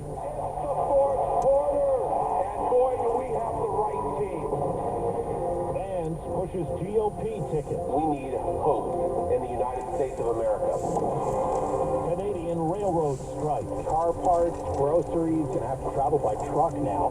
The fourth quarter, and boy, do we have the right team. Vance pushes GOP ticket. We need hope in the United States of America. Canadian railroad strike. Car parts, groceries, gonna have to travel by truck now.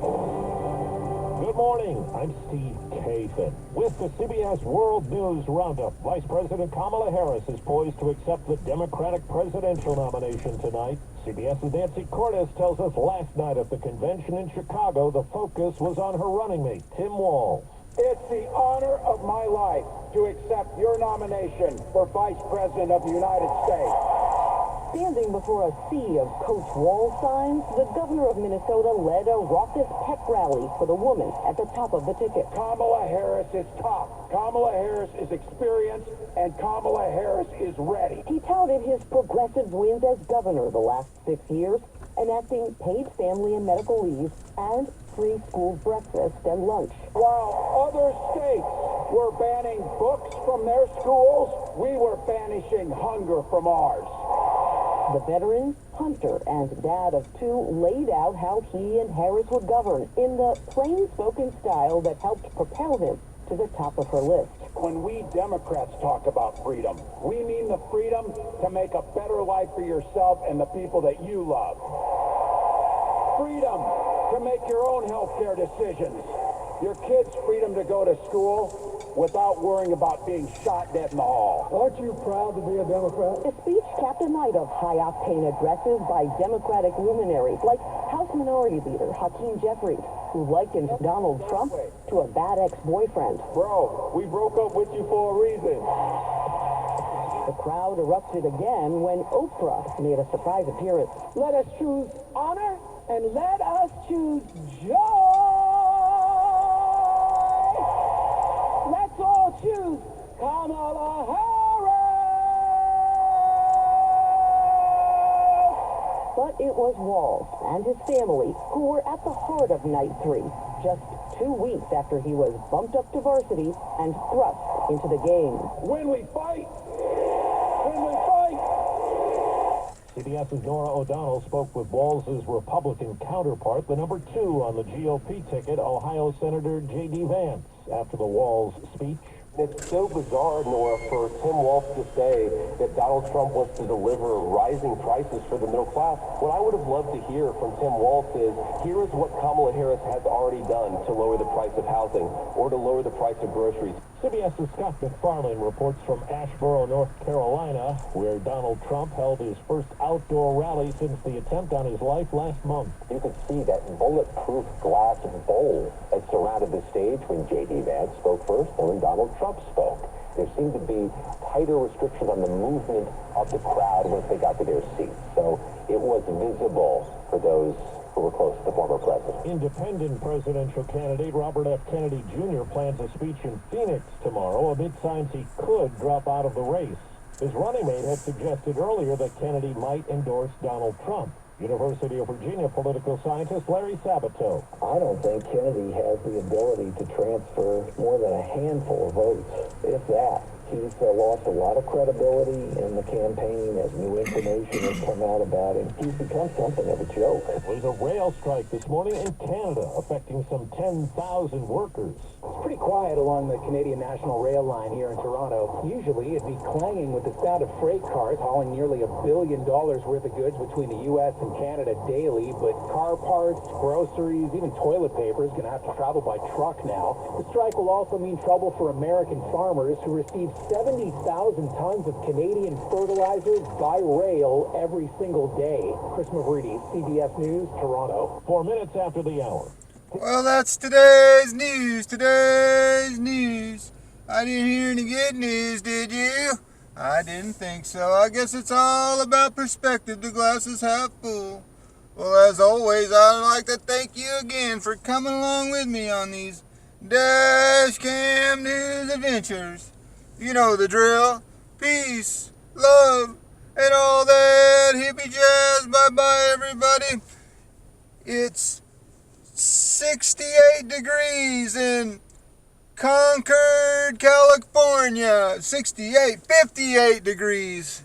Good morning, I'm Steve Kathan. With the CBS World News Roundup, Vice President Kamala Harris is poised to accept the Democratic presidential nomination tonight. CBS's Nancy Cordes tells us last night at the convention in Chicago, the focus was on her running mate, Tim Walz. It's the honor of my life to accept your nomination for Vice President of the United States. Standing before a sea of Coach Walz signs, the governor of Minnesota led a raucous pep rally for the woman at the top of the ticket. Kamala Harris is tough. Kamala Harris is experienced, and Kamala Harris is ready. He touted his progressive wins as governor the last 6 years, enacting paid family and medical leave and free school breakfast and lunch. While other states were banning books from their schools, we were banishing hunger from ours. The veteran, hunter, and dad of two laid out how he and Harris would govern in the plain-spoken style that helped propel him to the top of her list. When we Democrats talk about freedom, we mean the freedom to make a better life for yourself and the people that you love. Freedom to make your own health care decisions. Your kids' freedom to go to school without worrying about being shot dead in the hall. Aren't you proud to be a Democrat? A speech capped a night of high-octane addresses by Democratic luminaries like House Minority Leader Hakeem Jeffries, who likened Donald Trump to a bad ex-boyfriend. Bro, we broke up with you for a reason. The crowd erupted again when Oprah made a surprise appearance. Let us choose honor and let us choose joy. Let's all choose Kamala Harris. But it was Walz and his family who were at the heart of night 3, just 2 weeks after he was bumped up to varsity and thrust into the game. When we fight, when we fight. CBS's Nora O'Donnell spoke with Walz's Republican counterpart, the number 2 on the GOP ticket, Ohio Senator J.D. Vance, after the Walz speech. It's so bizarre, Nora, for Tim Walz to say that Donald Trump wants to deliver rising prices for the middle class. What I would have loved to hear from Tim Walz is, here is what Kamala Harris has already done to lower the price of housing or to lower the price of groceries. CBS's Scott McFarlane reports from Asheboro, North Carolina, where Donald Trump held his first outdoor rally since the attempt on his life last month. You could see that bulletproof glass bowl that surrounded the stage when J.D. Vance spoke first and when Donald Trump spoke. There seemed to be tighter restrictions on the movement of the crowd once they got to their seats. So it was visible for those who were close to the former president. Independent presidential candidate Robert F. Kennedy Jr. plans a speech in Phoenix tomorrow amid signs he could drop out of the race. His running mate had suggested earlier that Kennedy might endorse Donald Trump. University of Virginia political scientist Larry Sabato. I don't think Kennedy has the ability to transfer more than a handful of votes, if that. He's lost a lot of credibility in the campaign as new information has come out about him. He's become something of a joke. There was a rail strike this morning in Canada affecting some 10,000 workers. It's pretty quiet along the Canadian National Rail line here in Toronto. Usually it'd be clanging with the sound of freight cars hauling nearly $1 billion worth of goods between the U.S. and Canada daily, but car parts, groceries, even toilet paper is going to have to travel by truck now. The strike will also mean trouble for American farmers who receive 70,000 tons of Canadian fertilizer by rail every single day. Chris Mavrides, CBS News, Toronto. 4 minutes after the hour. Well, that's today's news. I didn't hear any good news, did you? I didn't think so. I guess it's all about perspective. The glass is half full. Well, as always, I'd like to thank you again for coming along with me on these Dash Cam News adventures. You know the drill. Peace, love, and all that hippie jazz. Bye-bye, everybody. It's 68 degrees in Concord, California. 58 degrees.